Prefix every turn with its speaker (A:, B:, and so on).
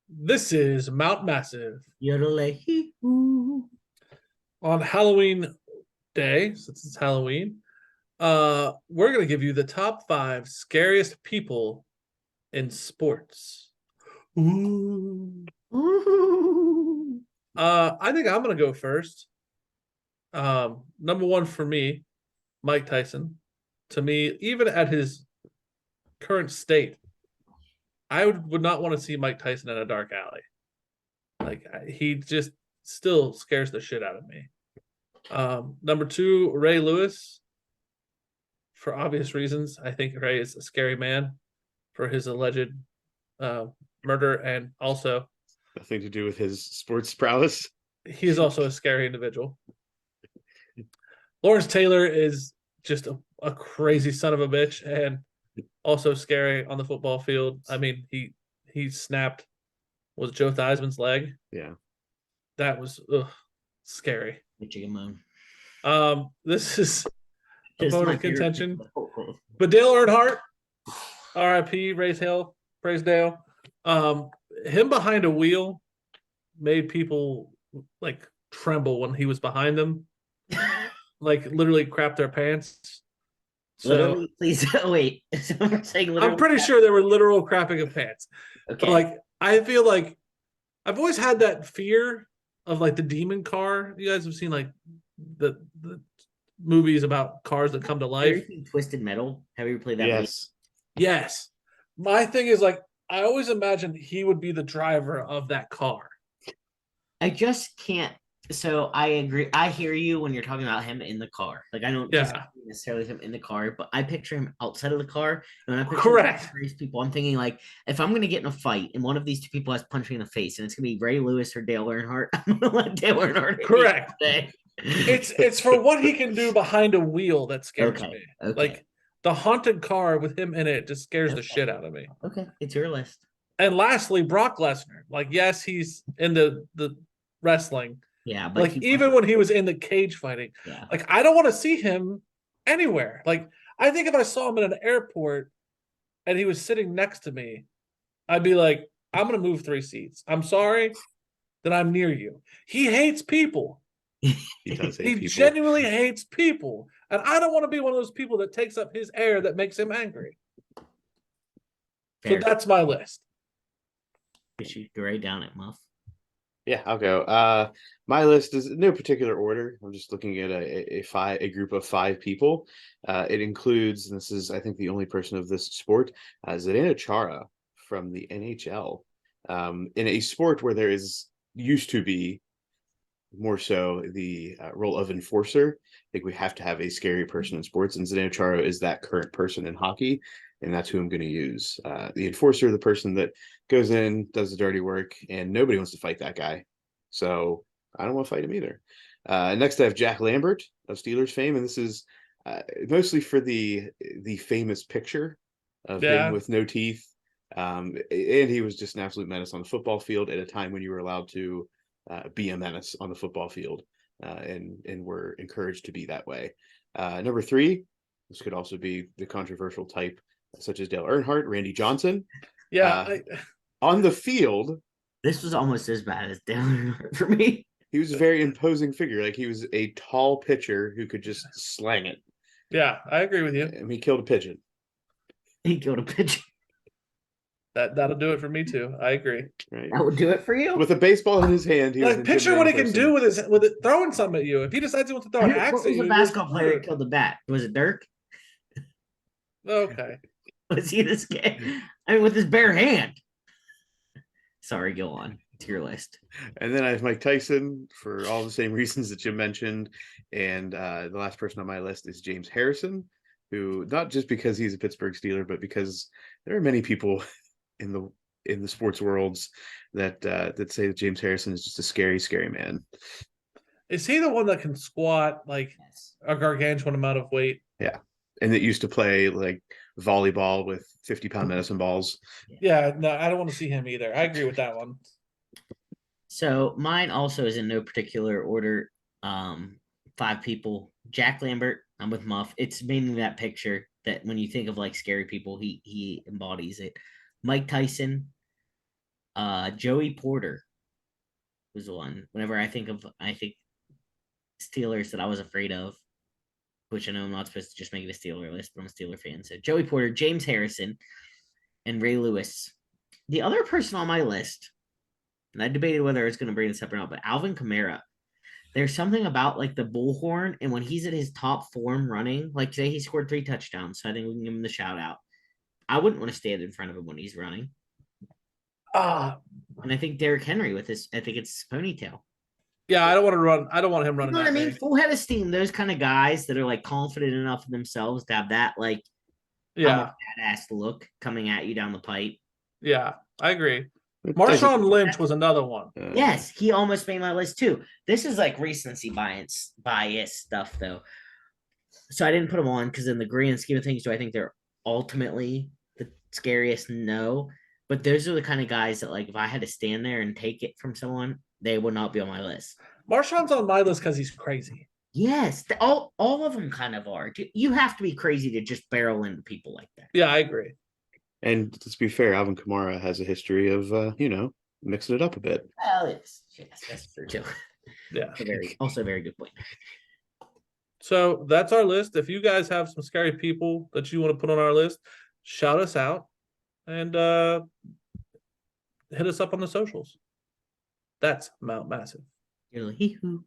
A: This is Mount Massive
B: Yodelay-hee-hoo.
A: on Halloween Day, since it's Halloween. We're gonna give you the top five scariest people in sports. Ooh.
B: Ooh.
A: I think I'm gonna go first. Number one for me, Mike Tyson. To me, even at his current state, I would not want to see Mike Tyson in a dark alley. He just still scares the shit out of me. Number two, Ray Lewis. For obvious reasons, I think Ray is a scary man for his alleged uh, murder, and also
C: Nothing to do with his sports prowess.
A: he is also a scary individual. Lawrence Taylor is just a crazy son of a bitch, and also scary on the football field. I mean, he snapped was Joe Theismann's leg.
C: Yeah,
A: That was scary. This is a vote of contention. But Dale Earnhardt, R.I.P. Raise hell, praise Dale. Him behind a wheel made people like tremble when he was behind them, like literally crap their pants. So
B: Literally, please wait. So we're saying literally.
A: I'm pretty sure there were literal crapping of pants.
B: Okay.
A: But like I feel like I've always had that fear of like the demon car. You guys have seen like the movies about cars that come to life.
B: Twisted Metal. Have you ever played that?
C: yes.
A: Yes. My thing is like I always imagined he would be the driver of that car.
B: I just can't. So I agree. I hear you when you're talking about him in the car. Like I don't just necessarily him in the car, but I picture him outside of the car. And when I picture these people, I'm thinking like, if I'm gonna get in a fight and one of these two people has punched me in the face, and it's gonna be Ray Lewis or Dale Earnhardt, I'm gonna let Dale Earnhardt.
A: Correct. It's for what he can do behind a wheel that scares me.
B: Okay.
A: Like the haunted car with him in it just scares the shit out of me.
B: Okay, it's your list.
A: And lastly, Brock Lesnar. Like, yes, he's in the wrestling.
B: Yeah, but
A: like even when he was in the cage fighting, like I don't want to see him anywhere. Like I think if I saw him in an airport and he was sitting next to me, I'd be like, I'm gonna move 3 seats. I'm sorry that I'm near you. He hates people.
C: He does hate
A: he
C: people.
A: Genuinely hates people, and I don't want to be one of those people that takes up his air that makes him angry. Fair. So that's my list.
B: You should go right down it, Muff.
C: Yeah, I'll go. My list is in no particular order. I'm just looking at a group of 5 people. It includes, and this is I think the only person of this sport, Zdeno Chara from the NHL. In a sport where there used to be more so the role of enforcer, I think we have to have a scary person in sports, and Zdeno Chara is that current person in hockey, and that's who I'm going to use. The enforcer, the person that goes in, does the dirty work, and nobody wants to fight that guy. So I don't want to fight him either. Next, I have Jack Lambert of Steelers fame, and this is mostly for the famous picture of him with no teeth. And he was just an absolute menace on the football field at a time when you were allowed to be a menace on the football field, and were encouraged to be that way. Number 3, this could also be the controversial type, such as Dale Earnhardt, Randy Johnson.
A: Yeah.
C: On the field,
B: this was almost as bad as Dale Earnhardt for me.
C: He was a very imposing figure. Like he was a tall pitcher who could just slang it.
A: Yeah, I agree with you.
C: And he killed a pigeon.
B: He killed a pigeon.
A: That'll do it for me too. I agree.
C: Right.
B: That would do it for you.
C: With a baseball in his hand, he
A: like picture what he can do with it throwing something at you. If he decides he wants to throw an axe,
B: what was the basketball player that killed the bat? Was it Dirk?
A: Okay.
B: Was he this guy? I mean, with his bare hand. Sorry, go on to your list.
C: And then I have Mike Tyson for all the same reasons that Jim mentioned. And the last person on my list is James Harrison, who, not just because he's a Pittsburgh Steeler, but because there are many people in the sports worlds that say that James Harrison is just a scary, scary man.
A: Is he the one that can squat like a gargantuan amount of weight?
C: Yeah. And that used to play like volleyball with 50-pound medicine balls.
A: Yeah, no, I don't want to see him either. I agree with that one.
B: So mine also is in no particular order. 5 people. Jack Lambert, I'm with Muff. It's mainly that picture that when you think of like scary people, he embodies it. Mike Tyson, Joey Porter was one. Whenever I think Steelers that I was afraid of, which I know I'm not supposed to just make it a Steeler list, but I'm a Steeler fan. So Joey Porter, James Harrison, and Ray Lewis. The other person on my list, and I debated whether I was going to bring this up or not, but Alvin Kamara. There's something about like the bullhorn, and when he's at his top form running, like say he scored 3 touchdowns, so I think we can give him the shout out. I wouldn't want to stand in front of him when he's running. And I think Derrick Henry with his, I think it's ponytail.
A: Yeah, I don't want to run. I don't want him running.
B: You know what I mean?
A: Way.
B: Full head of steam. Those kind of guys that are like confident enough in themselves to have that like,
A: yeah,
B: badass look coming at you down the pipe.
A: Yeah, I agree. Marshawn Lynch was another one.
B: Yes, he almost made my list too. This is like recency bias stuff though. So I didn't put them on because in the grand scheme of things, do I think they're ultimately the scariest? No. But those are the kind of guys that like if I had to stand there and take it from someone, they would not be on my list.
A: Marshawn's on my list because he's crazy.
B: Yes, all of them kind of are. You have to be crazy to just barrel into people like that.
A: Yeah, I agree.
C: And let's be fair, Alvin Kamara has a history of, mixing it up a bit.
B: Well, yes, that's true too.
A: Yeah.
B: Also a very good point.
A: So that's our list. If you guys have some scary people that you want to put on our list, shout us out and hit us up on the socials. That's Mount Massive.
B: You're like, hee-hoo.